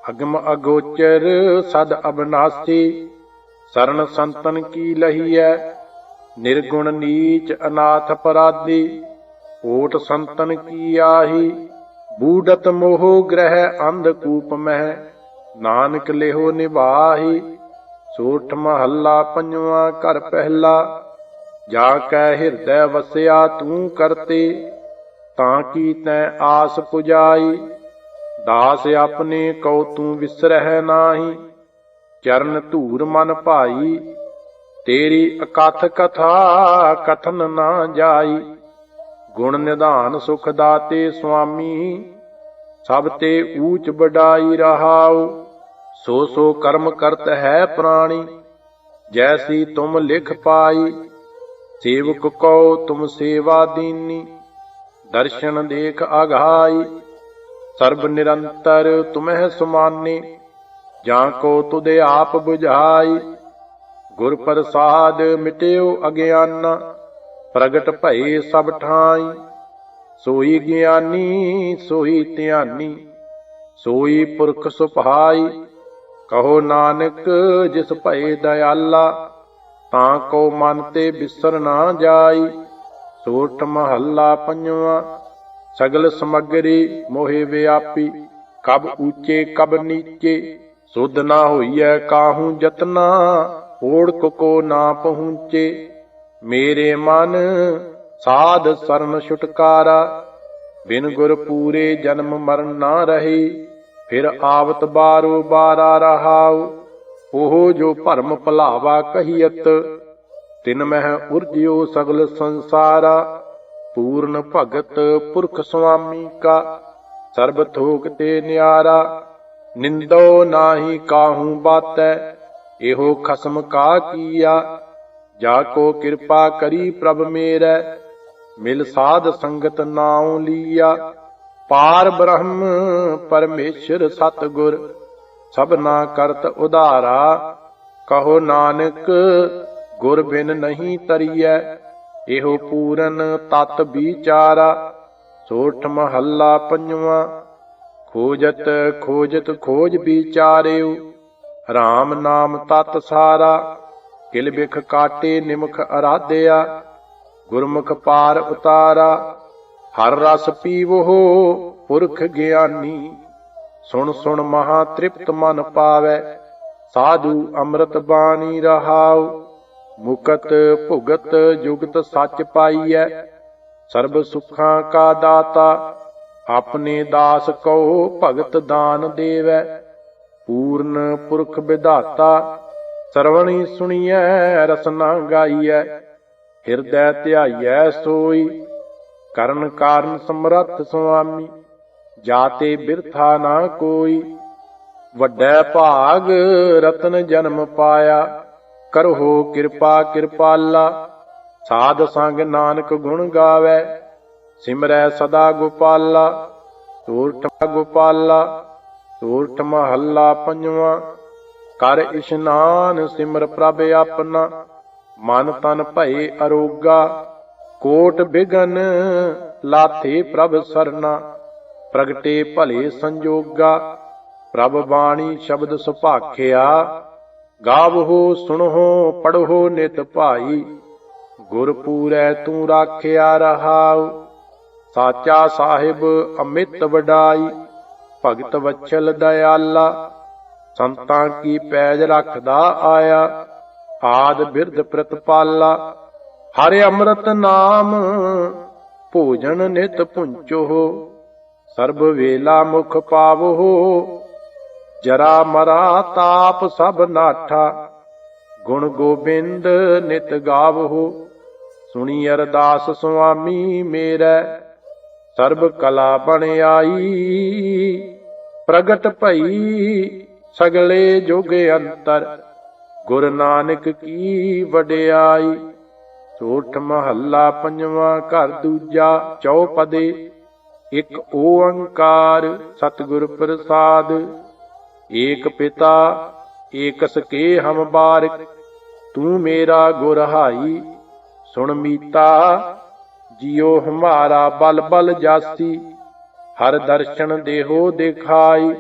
ਅਗਮ ਅਗੋਚਰ ਸਦ ਅਬਨਾਸੀ, ਸਰਨ ਸੰਤਨ ਕੀ ਲਹੀਐ। ਨਿਰਗੁਣ ਨੀਚ ਅਨਾਥ ਅਪਰਾਧੀ, ਓਟ ਸੰਤਨ ਕੀ ਆਹੀ। ਬੂਡਤ ਮੋਹ ਗ੍ਰਹਿ ਅੰਧਕੂਪ ਮਹਿ, ਨਾਨਕ ਲਿਹੋ ਨਿਭਾਹੀ। ਸੋਰਠ ਮਹੱਲਾ ਪੰਜਵਾਂ। ਘਰ ਪਹਿਲਾ। ਜਾ ਕੈ ਹਿਰਦੈ ਵਸਿਆ ਤੂੰ ਕਰਤੇ, ਤਾਂ ਕੀ ਤੈਂ ਆਸ ਪੁਜਾਈ। ਦਾਸ ਆਪਣੇ ਕਉ ਤੂੰ ਵਿਸਰਹਿ ਨਾਹੀ, ਚਰਨ ਧੂਰ ਮਨ ਭਾਈ। ਤੇਰੀ ਅਕਥ ਕਥਾ ਕਥਨ ਨਾ ਜਾਈ। ਗੁਣ ਨਿਧਾਨ ਸੁਖ ਦਾਤੇ ਸੁਆਮੀ, ਸਭ ਤੇ ਊਚ ਬਡਾਈ ਰਹਾਉ। ਸੋ ਸੋ ਕਰਮ ਕਰਤ ਹੈ ਪ੍ਰਾਣੀ, ਜੈਸੀ ਤੁਮ ਲਿਖ ਪਾਈ। ਸੇਵਕ ਕਉ ਤੁਮ ਸੇਵਾ ਦੀਨੀ, ਦਰਸ਼ਨ ਦੇਖ ਆਘਾਈ। ਸਰਬ ਨਿਰੰਤਰ ਤੁਮਹਿ ਸਮਾਨੇ, ਜਾਂ ਕੋ ਤੁਧੇ ਆਪ ਬੁਝਾਈ। ਗੁਰ ਪ੍ਰਸਾਦ ਮਿਟਿਓ ਅਗਿਆਨਾ, ਪ੍ਰਗਟ ਭਏ ਸਭ ਠਾਈ। ਸੋਈ ਗਿਆਨੀ ਸੋਈ ਧਿਆਨੀ, ਸੋਈ ਪੁਰਖ ਸੁਭਾਈ। ਕਹੋ ਨਾਨਕ ਜਿਸ ਭਏ ਦਇਆਲਾ, ਤਾਂ ਕੋ ਮਨ ਤੇ ਬਿਸਰ ਨਾ ਜਾਈ। ਸੋਰਠ ਮਹੱਲਾ ਪੰਜਵਾਂ। ਸਗਲ ਸਮੱਗਰੀ ਮੋਹਿ ਵਿਆਪੀ, ਕਬ ਊਚੇ ਕਬ ਨੀਚੇ। ਸੁਧ ਨਾ ਹੋਈਐ ਕਾਹੂ ਜਤਨਾ, ਓੜਕ ਕੋ ਨਾ ਪਹੁੰਚੇ। ਮੇਰੇ ਮਨ ਸਾਧ ਸਰਨ ਛੁਟਕਾਰਾ, ਬਿਨ ਗੁਰ ਪੂਰੇ ਜਨਮ ਮਰਨ ਨਾ ਰਹੀ। ਫਿਰ ਆਵਤ ਬਾਰੋ ਬਾਰਾ ਰਹਾਉ, ਉਹ ਜੋ ਭਰਮ ਭੁਲਾਵਾ ਕਹੀਅਤ। ਤਿਨ ਮਹਿ ਉਰਜਿਓ ਸਗਲ ਸੰਸਾਰਾ, ਪੂਰਨ ਭਗਤ ਪੁਰਖ ਸੁਆਮੀ ਕਾ। ਸਰਬ ਥੋਕ ਤੇ ਨਿਆਰਾ, ਨਿੰਦੋ ਨਾਹੀ ਕਾਹੂ ਬਾਤੈ। ਇਹੋ ਖਸਮ ਕਾ ਕੀਆ, ਜਾ ਕੋ ਕਿਰਪਾ ਕਰੀ ਪ੍ਰਭ ਮੇਰੈ। ਮਿਲ ਸਾਧ ਸੰਗਤ ਨਾਉ ਲੀਆ, ਪਾਰ ਬ੍ਰਹਮ ਪਰਮੇਸ਼ਰ ਸਤਿਗੁਰ। ਸਭਨਾ ਕਰਤ ਉਧਾਰਾ, ਕਹੋ ਨਾਨਕ ਗੁਰ ਬਿਨ ਨਹੀਂ ਤਰੀਐ। ਇਹੋ ਪੂਰਨ ਤਤ ਵਿਚਾਰਾ। ਸੋਰਠ ਮਹੱਲਾ ਪੰਜਵਾਂ। ਖੋਜਤ ਖੋਜਤ ਖੋਜ ਵਿਚਾਰਿਓ, ਰਾਮ ਨਾਮ ਤਤ ਸਾਰਾ। ਕਿਲ ਬਿਖ ਕਾਟੇ ਨਿਮਖ ਅਰਾਧਿਆ, ਗੁਰਮੁਖ ਪਾਰ ਉਤਾਰਾ। ਹਰ ਰਸ ਪੀਵੋ ਪੁਰਖ ਗਿਆਨੀ, ਸੁਣ ਸੁਣ ਮਹਾ ਤ੍ਰਿਪਤ ਮਨ ਪਾਵੈ। ਸਾਧੂ ਅੰਮ੍ਰਿਤ ਬਾਣੀ ਰਹਾਉ, ਮੁਕਤ ਭੁਗਤ ਜੁਗਤ ਸੱਚ ਪਾਈਐ। ਸਰਬ ਸੁਖਾਂ ਕਾ ਦਾਤਾ। ਆਪਣੇ ਦਾਸ ਕਉ ਭਗਤ ਦਾਨ ਦੇਵੈ, ਪੂਰਨ ਪੁਰਖ ਵਿਧਾਤਾ। ਸਰਵਣੀ ਸੁਣੀਐ ਰਸਨਾ ਗਾਈਐ, ਹਿਰਦੈ ਧਿਆਈਐ ਸੋਈ। ਕਰਨ ਕਾਰਨ ਸਮਰੱਥ ਸੁਆਮੀ, ਜਾਤੇ ਬਿਰਥਾ ਨਾ ਕੋਈ। ਵੱਡੈ ਭਾਗ ਰਤਨ ਜਨਮ ਪਾਇਆ, ਕਰਹੁ ਕਿਰਪਾ ਕਿਰਪਾਲਾ। ਸਾਧ ਸੰਗ ਨਾਨਕ ਗੁਣ ਗਾਵੈ, ਸਿਮਰੈ ਸਦਾ ਗੋਪਾਲਾ। ਸੋਰਠ ਗੋਪਾਲਾ। ਸੋਰਠ ਮਹੱਲਾ ਪੰਜਵਾਂ। ਕਰ ਇਸ਼ਨਾਨ ਸਿਮਰ ਪ੍ਰਭ ਆਪਣਾ, ਮਨ ਤਨ ਭਏ ਅਰੋਗਾ। ਕੋਟ ਬਿਗਨ ਲਾਥੇ ਪ੍ਰਭ ਸਰਨਾ, ਪ੍ਰਗਟੇ ਭਲੇ ਸੰਜੋਗਾ। ਪ੍ਰਭ ਬਾਣੀ ਸ਼ਬਦ ਸੁਭਾਖਿਆ, ਗਾਵਹੋ ਸੁਣੋ ਪੜ੍ਹੋ ਨਿਤ ਭਾਈ। ਗੁਰ ਪੂਰੈ ਤੂੰ ਰਾਖਿਆ ਰਹਾਉ, ਸਾਚਾ ਸਾਹਿਬ ਅਮਿਤ ਵਡਾਈ। ਭਗਤ ਵਛਲ ਦਇਆਲਾ, ਸੰਤਾਂ ਕੀ ਪੈਜ ਰੱਖਦਾ ਆਇਆ। ਆਦ ਬਿਰਧ ਪ੍ਰਤਪਾਲਾ, ਹਰਿ ਅੰਮ੍ਰਿਤ ਨਾਮ ਭੋਜਨ ਨਿਤ ਪੁੰਚੋ। ਸਰਬ ਵੇਲਾ ਮੁਖ ਪਾਵੋ, ਜਰਾ ਮਰਾ ਤਾਪ ਸਭ ਨਾਠਾ। ਗੁਣ ਗੋਬਿੰਦ ਨਿਤ ਗਾਵੋ, ਸੁਣੀ ਅਰਦਾਸ ਸੁਆਮੀ ਮੇਰੈ। ਸਰਬ ਕਲਾ ਬਣ ਆਈ, ਪ੍ਰਗਟ ਭਈ ਸਗਲੇ ਜੁਗ ਅੰਤਰ। ਗੁਰ ਨਾਨਕ ਕੀ ਵਡਿਆਈ। ਸੋਠ ਮਹੱਲਾ ਪੰਜਵਾਂ। ਘਰ ਦੂਜਾ ਚੌਪਦੇ। ਇਕ ਓੰਕਾਰ ਸਤਿਗੁਰ ਪ੍ਰਸਾਦ, ਏਕ ਪਿਤਾ ਏਕ ਸਕੇ ਹਮ ਬਾਰਿਕ। ਤੂੰ ਮੇਰਾ ਗੁਰ ਹਾਈ, ਸੁਣ ਮੀਤਾ ਜਿਉ ਹਮਾਰਾ ਬਲ ਬਲ ਜਾਸੀ। ਹਰ ਦਰਸ਼ਨ ਦੇਹੋ ਦਿਖਾਈ,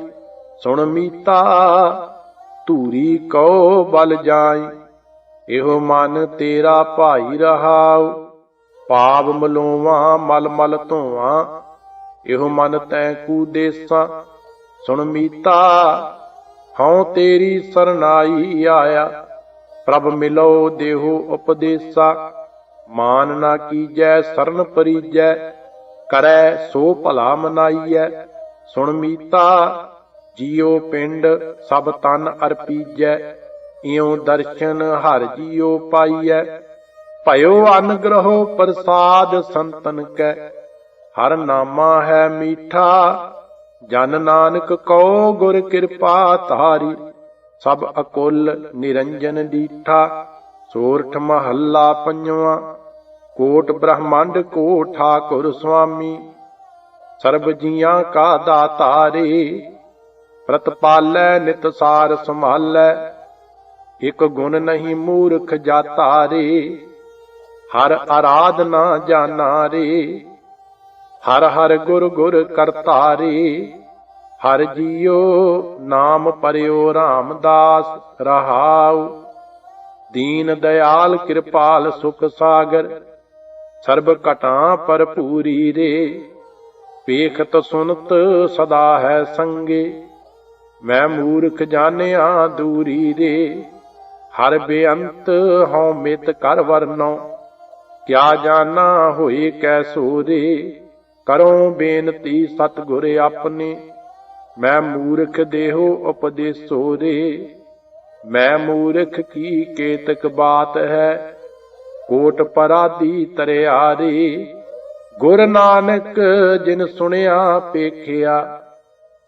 ਸੁਣ ਮੀਤਾ ਧੂਰੀ ਕਉ ਬਲ ਜਾਈ। ਇਹੋ ਮਨ ਤੇਰਾ ਭਾਈ ਰਹਾਉ, ਪਾਪ ਮਲੋਵਾਂ ਮਲ ਮਲ ਧੋਵਾਂ। ਇਹੋ ਮਨ ਤੈ ਕੂ ਦੇਸਾਂ, ਸੁਣ ਮੀਤਾ ਹਉ ਤੇਰੀ ਸਰਨਾਈ ਆਇਆ। ਪ੍ਰਭ ਮਿਲੋ ਦੇਹੋ ਉਪਦੇਸਾ, ਮਾਨ ਨਾ ਕੀਜੈ ਸਰਨ ਪਰੀਜੈ। ਕਰੈ ਸੋ ਭਲਾ ਮਨਾਈਐ, ਸੁਣ ਮੀਤਾ ਜੀਉ ਪਿੰਡ ਸਭ ਤਨ ਅਰਪੀਜੈ। ਇਉ ਦਰਸ਼ਨ ਹਰ ਜੀਉ ਪਾਈਐ। ਭਇਓ ਅਨਗ੍ਰਹੋ ਪ੍ਰਸਾਦ ਸੰਤਨ ਕੈ, ਹਰ ਨਾਮਾ ਹੈ ਮੀਠਾ। ਜਨ ਨਾਨਕ ਕਉ ਗੁਰ ਕਿਰਪਾ ਧਾਰੀ, ਸਭ ਅਕੁਲ ਨਿਰੰਜਨ ਡੀਠਾ। ਸੋਰਠ ਮਹੱਲਾ ਪੰਜਵਾਂ। ਕੋਟ ਬ੍ਰਹਮੰਡ ਕੋ ਠਾਕੁਰ ਸੁਆਮੀ, ਸਰਬ ਜੀਆਂ ਕਾ ਦਾਤਾਰੇ। ਪ੍ਰਤਪਾਲੈ ਨਿਤ ਸਾਰ ਸੰਭਾਲੈ, ਇਕ ਗੁਣ ਨਹੀਂ ਮੂਰਖ ਜਾਤਾ ਰੇ। ਹਰ ਆਰਾਧਨਾ ਜਾਨਾ ਰੇ, ਹਰ ਹਰ ਗੁਰ ਗੁਰ ਕਰਤਾ ਰੇ। ਹਰ ਜੀਉ ਨਾਮ ਪਰਿਓ ਰਾਮਦਾਸ ਰਹਾਉ। ਦੀਨ ਦਇਆਲ ਕਿਰਪਾਲ ਸੁਖ ਸਾਗਰ, ਸਰਬ ਘਟਾਂ ਭਰਪੂਰੀ ਰੇ। ਵੇਖਤ ਸੁਨਤ ਸਦਾ ਹੈ ਸੰਗੇ, ਮੈਂ ਮੂਰਖ ਜਾਣਿਆ ਦੂਰੀ ਰੇ। ਹਰ ਬੇਅੰਤ ਹਉ ਮਿਤ ਕਰ ਵਰਨੋ, ਕਿਆ ਜਾਣਾ ਹੋਏ ਕੈਸੋ ਰੇ। ਕਰੋ ਬੇਨਤੀ ਸਤਿਗੁਰ ਆਪਣੇ, ਮੈਂ ਮੂਰਖ ਦੇਹੋ ਉਪਦੇਸੋ ਰੇ। ਮੈਂ ਮੂਰਖ ਕੀ ਕੇਤਕ ਬਾਤ ਹੈ, ਕੋਟ ਪਰਾਦੀ ਤਰਿਆ ਰੇ। ਗੁਰ ਨਾਨਕ ਜਿਨ ਸੁਣਿਆ ਪੇਖਿਆ,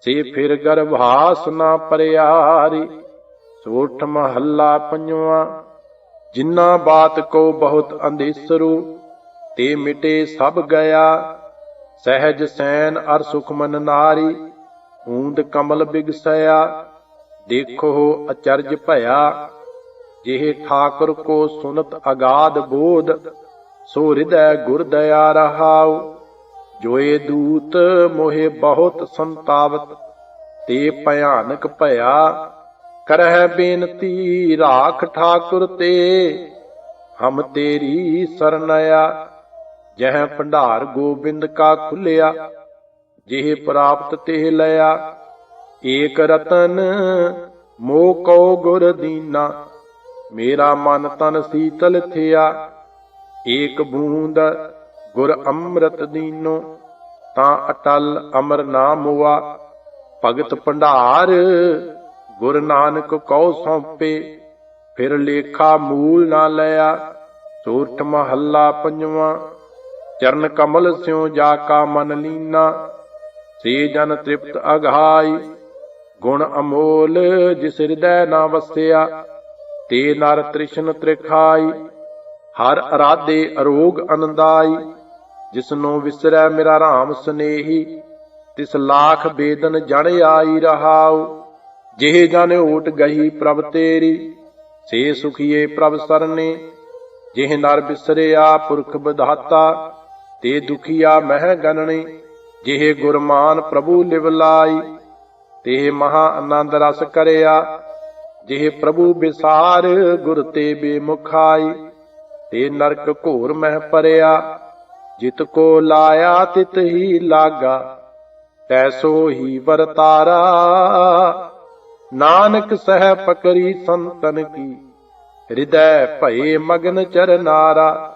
ਸੇ ਫਿਰ ਗਰਭਾਸ ਨਾ ਪਰਿਆਰੀ। ਸੋਠ ਮਹੱਲਾ ਪੰਜਵਾਂ। ਜਿਨ੍ਹਾਂ ਬਾਤ ਕੋ ਬਹੁਤ ਅੰਦੇਸਰੂ, ਤੇ ਮਿਟੇ ਸਭ ਗਿਆ। ਸਹਿਜ ਸੈਨ ਅਰ ਸੁਖਮਨ ਨਾਰੀ, ਊਂਦ ਕਮਲ ਬਿਗਸਇਆ। ਦੇਖੋ ਅਚਰਜ ਭਇਆ, ਜਿਹ ਠਾਕੁਰ ਕੋ ਸੁਨਤ ਅਗਾਧ ਬੋਧ। ਸੋ ਹਿਰਦੈ ਗੁਰ ਦਇਆ ਰਹਾਉ, ਜੋਏ ਦੂਤ ਮੋਹਿ ਬਹੁਤ ਸੰਤਾਵਤ। ਤੇ ਭਿਆਨਕ ਭਇਆ, ਕਰਹਿ ਬੇਨਤੀ ਰਾਖ ਠਾਕੁਰ ਤੇ। ਹਮ ਤੇਰੀ ਸਰਨਇਆ, ਜਹ ਭੰਡਾਰ ਗੋਬਿੰਦ ਕਾ ਖੁੱਲਿਆ। ਜਿਹ ਪ੍ਰਾਪਤ ਤਿਹ ਲਿਆ, ਏਕ ਰਤਨ ਮੋਹ ਕਉ ਗੁਰ ਦੀਨਾ। ਮੇਰਾ ਮਨ ਤਨ ਸੀਤਲ ਥਿਆ, ਏਕ ਬੂੰਦ ਗੁਰ ਅੰਮ੍ਰਿਤ ਦੀਨੋ, ਤਾਂ ਅਟਲ ਅਮਰ ਨਾ ਮੁਆ। ਭਗਤ ਭੰਡਾਰ ਗੁਰ ਨਾਨਕ ਕਉ ਸੌਂਪੇ, ਫਿਰ ਲੇਖਾ ਮੂਲ ਨਾ ਲਿਆ। ਸੋਰਠ ਮਹੱਲਾ ਪੰਜਵਾਂ। ਚਰਨ ਕਮਲ ਸਿਉ ਜਾ ਕਾ ਮਨ ਲੀਨਾ, ਸੇ ਜਨ ਤ੍ਰਿਪਤ ਅਘਾਈ। ਗੁਣ ਅਮੋਲ ਜਿਸ ਹਿਰਦੈ ਨਾ ਵਸਿਆ, ਤੇ ਨਰ ਤ੍ਰਿਸ਼ਨ ਤ੍ਰਿਖਾਈ। ਹਰ ਅਰਾਧੇ ਅਰੋਗ ਅਨੰਦਾਈ, ਜਿਸਨੂੰ ਵਿਸਰੈ ਮੇਰਾ ਰਾਮ ਸਨੇਹੀ। ਤਿਸ ਲਾਖ ਬੇਦਨ ਜਣ ਆਈ ਰਹਾਉ, ਜਿਹ ਜਨ ਓਟ ਗਈ ਪ੍ਰਭ ਤੇਰੀ। ਸੇ ਸੁਖੀਏ ਪ੍ਰਭ ਸਰਨੇ, ਜਿਹ ਨਰ ਬਿਸਰਿਆ ਪੁਰਖ ਵਿਧਾਤਾ। ਤੇ ਦੁਖੀਆ ਮਹਿ ਗਣਨੇ, ਜਿਹ ਗੁਰਮਾਨ ਪ੍ਰਭੂ ਲਿਵ ਲਾਈ। ਤੇ ਮਹਾ ਆਨੰਦ ਰਸ ਕਰਿਆ, ਜਿਹ ਪ੍ਰਭੂ ਬਿਸਾਰ ਗੁਰ ਤੇ ਬੇਮੁਖਾਈ। ਤੇ ਨਰਕ ਘੋਰ ਮਹਿ ਪਰਿਆ, ਜਿਤ ਕੋ ਲਾਇਆ ਤਿਤ ਹੀ ਲਾਗਾ। ਤੈਸੋ ਹੀ ਵਰਤਾਰਾ, ਨਾਨਕ ਸਹਿ ਪਕਰੀ ਸੰਤਨ ਕੀ। ਹਿਰਦੈ ਭਏ ਮਗਨ ਚਰਨਾਰਾ।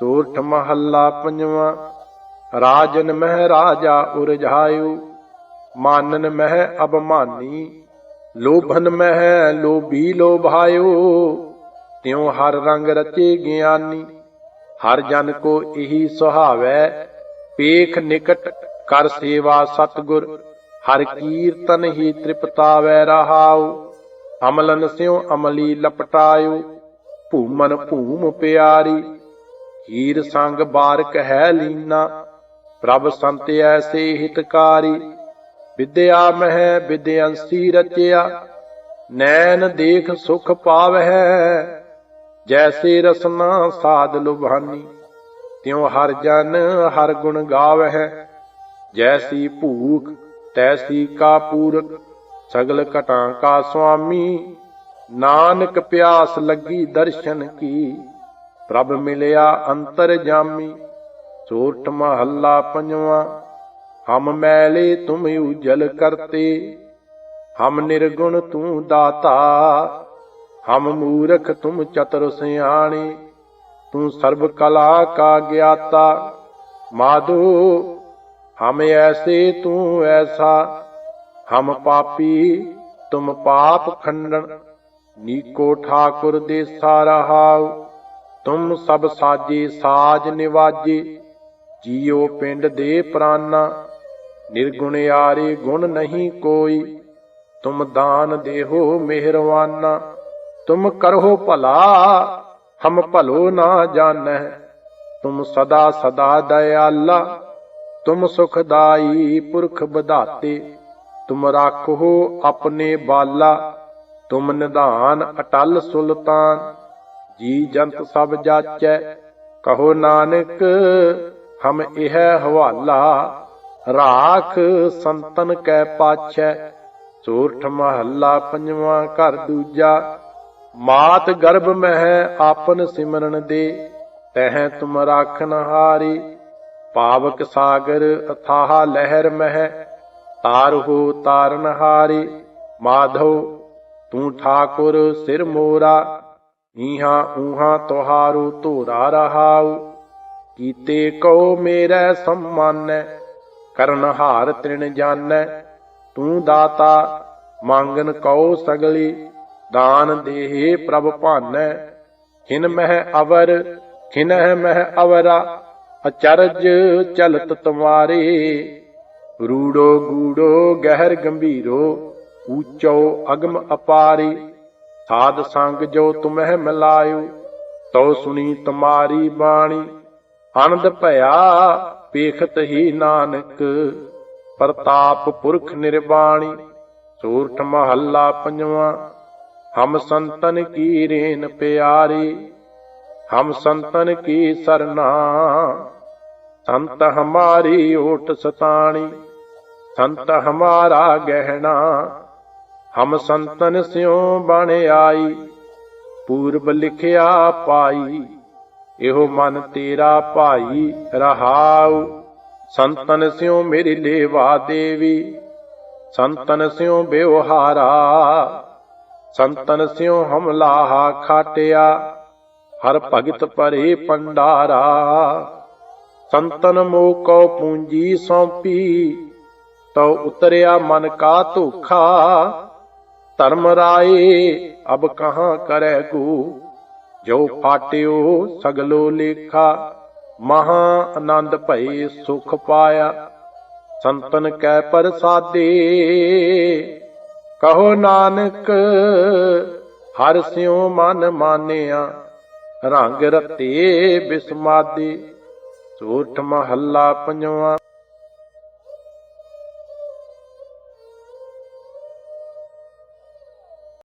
ਸੋਰਠ ਮਹੱਲਾ ਪੰਜਵਾਂ। ਰਾਜਨ ਮਹਿ ਰਾਜਾ ਉਰਝਾਇਓ, ਮਾਨਨ ਮਹਿ ਅਬਮਾਨੀ। ਲੋਭਨ ਮਹਿ ਲੋਭੀ ਲੋਭਾਇਓ, ਤਿਉ ਹਰ ਰੰਗ ਰਚੇ ਗਿਆਨੀ। ਹਰ ਜਨ ਕੋ ਇਹੀ ਸੁਹਾਵੈ, ਪੇਖ ਨਿਕਟ ਕਰ ਸੇਵਾ ਸਤਿਗੁਰ। ਹਰ ਕੀਰਤਨ ਹੀ ਤ੍ਰਿਪਤਾਵੈ ਰਹਾਉ, ਅਮਲਨ ਸਿਉ ਅਮਲੀ ਲਪਟਾਇਓ। ਭੂਮਨ ਭੂਮ ਪਿਆਰੀ, ਹੀਰ ਸੰਗ ਬਾਰਕ ਹੈ ਲੀਨਾ। ਪ੍ਰਭ ਸੰਤ ਐਸੇ ਹਿਤਕਾਰੀ, ਵਿਦਿਆ ਮਹਿ ਵਿਦਿਅੰਸੀ ਰਚਿਆ। ਨੈਣ ਦੇਖ ਸੁਖ ਪਾਵਹਿ, ਜੈਸੇ ਰਸਨਾ ਸਾਧ ਲੁਭਾਨੀ। ਤਿਉ ਹਰ ਜਨ ਹਰ ਗੁਣ ਗਾਵਹਿ, ਜੈਸੀ ਭੂਖ ਤੈਸੀ ਕਾ ਪੂਰਕ। ਸਗਲ ਘਟਾਂ ਕਾ ਸੁਆਮੀ, ਨਾਨਕ ਪਿਆਸ ਲੱਗੀ ਦਰਸ਼ਨ ਕੀ। ਪ੍ਰਭ ਮਿਲਿਆ ਅੰਤਰ ਜਾਮੀ। ਸੋਰਠ ਮਹੱਲਾ ਪੰਜਵਾਂ। ਹਮ ਮੈਲੇ ਤੁਮ ਉਜਲ ਕਰਤੇ, ਹਮ ਨਿਰਗੁਣ ਤੂੰ ਦਾਤਾ। ਹਮ ਮੂਰਖ ਤੁਮ ਚਤੁਰ ਸਿਆਣੇ, ਤੂੰ ਸਰਬ ਕਲਾ ਕਾ ਗਿਆਤਾ। ਮਾਧੋ ਹਮ ਐਸੇ ਤੂੰ ਐਸਾ, ਹਮ ਪਾਪੀ ਤੁਮ ਪਾਪ ਖੰਡਨ। ਨੀਕੋ ਠਾकुर ਦੇਸਾ ਰਹਾਉ, ਤੁਮ ਸਭ ਸਾਜੇ ਸਾਜ ਨਿਵਾਜੇ। ਜੀਉ ਪਿੰਡ ਦੇ ਪ੍ਰਾਨਾ, ਨਿਰਗੁਣ ਆਰੇ ਗੁਣ ਨਹੀਂ ਕੋਈ। ਤੁਮ ਦਾਨ ਦੇਹੋ ਮਿਹਰਵਾਨਾ, ਤੁਮ ਕਰਹੁ ਭਲਾ ਹਮ ਭਲੋ ਨਾ ਜਾਣੈ। ਤੁਮ ਸਦਾ ਸਦਾ ਦਇਆਲਾ, ਤੁਮ ਸੁਖਦਾਈ ਪੁਰਖ ਵਿਧਾਤੇ। ਤੁਮ ਰਾਖੋ ਆਪਣੇ ਬਾਲਾ, ਤੁਮ ਨਿਧਾਨ ਅਟਲ ਸੁਲਤਾਨ। ਜੀ ਜੰਤ ਸਭ ਜਾਚੈ, ਕਹੋ ਨਾਨਕ ਹਮ ਇਹ ਹਵਾਲਾ। ਰਾਖ ਸੰਤਨ ਕੈ ਪਾਛੈ। ਸੋਰਠ ਮਹੱਲਾ ਪੰਜਵਾਂ। ਘਰ ਦੂਜਾ। ਮਾਤ ਗਰਭ ਮਹਿ ਆਪਨ ਸਿਮਰਨ ਦੇ, ਤਹਿ ਤੁਮ ਰਾਖਨ ਹਾਰੀ। ਪਾਵਕ ਸਾਗਰ ਅਥਾਹ ਲਹਿਰ ਮਹਿ, ਤਾਰਹੁ ਤਾਰਨ ਹਾਰੀ। ਮਾਧੋ ਤੂੰ ਠਾकुर ਸਿਰ ਮੋਰਾ, ਈਹਾਂ ਊਹਾਂ ਤੁਹਾਰੂ ਧੋਰਾ ਰਹਾਉ। ਕੀਤੇ ਕਉ ਮੇਰੈ ਸੰਮਾਨੈ, ਕਰਨ ਹਾਰ ਤ੍ਰਿਣ ਜਾਣੈ। ਤੂੰ ਦਾਤਾ ਮੰਗਨ ਕਉ ਸਗਲੀ, ਦਾਨ ਦੇਹਿ ਪ੍ਰਭ ਭਾਨੈ। ਖਿਨ ਮਹਿ ਅਵਰ ਖਿਨਹਿ ਮਹਿ ਅਵਰਾ, ਅਚਰਜ ਚਲਤ ਤੁਮਾਰੇ। ਰੂੜੋ ਗੂੜੋ ਗਹਿਰ ਗੰਭੀਰੋ, ਊਚੋ ਅਗਮ ਅਪਾਰੀ। ਸਾਧ ਸੰਗ ਜੋ ਤੁਮਹਿ ਮਿਲਾਇਓ, ਤਉ ਸੁਣੀ ਤੁਮਾਰੀ ਬਾਣੀ। ਆਨੰਦ ਭਇਆ ਪੇਖਤ ਹੀ ਨਾਨਕ, ਪ੍ਰਤਾਪ ਪੁਰਖ ਨਿਰਵਾਣੀ। ਸੋਰਠ ਮਹੱਲਾ ਪੰਜਵਾਂ। ਹਮ ਸੰਤਨ ਕੀ ਰੇਨ ਪਿਆਰੀ, ਹਮ ਸੰਤਨ ਕੀ ਸਰਨਾ। ਸੰਤ ਹਮਾਰੀ ਓਟ ਸਤਾਣੀ, ਸੰਤ ਹਮਾਰਾ ਗਹਿਣਾ। ਹਮ ਸੰਤਨ ਸਿਉ ਬਣ ਆਈ, ਪੂਰਬ ਲਿਖਿਆ ਪਾਈ। ਇਹੋ ਮਨ ਤੇਰਾ ਭਾਈ ਰਹਾਉ, ਸੰਤਨ ਸਿਉ ਮੇਰੀ ਲੇਵਾ ਦੇਵੀ। ਸੰਤਨ ਸਿਉ ਬਿਵਹਾਰਾ, ਸੰਤਨ ਸਿਉ ਹਮ ਲਾਹਾ ਖਾਟਿਆ। ਹਰ ਭਗਤ ਭਰੇ ਪੰਡਾਰਾ, ਸੰਤਨ ਮੋਹ ਕਉ ਪੂੰਜੀ ਸੌਂਪੀ, ਤਉ ਉਤਰਿਆ ਮਨ ਕਾ ਧੋਖਾ। ਧਰਮ ਰਾਏ ਅਬ ਕਹਾਂ ਕਰੈ ਗੋ, ਜੋ ਫਾਟਿਓ ਸਗਲੋ ਲੇਖਾ। ਮਹਾ ਆਨੰਦ ਭਏ ਸੁਖ ਪਾਇਆ, ਸੰਤਨ ਕੈ ਪ੍ਰਸਾਦੇ। ਕਹੋ ਨਾਨਕ ਹਰਿ ਸਿਉ ਮਨ ਮਾਨਿਆ, ਰੰਗ ਰਤੇ ਬਿਸਮਾਦੇ। ਸੋਰਠ ਮਹੱਲਾ ਪੰਜਵਾਂ।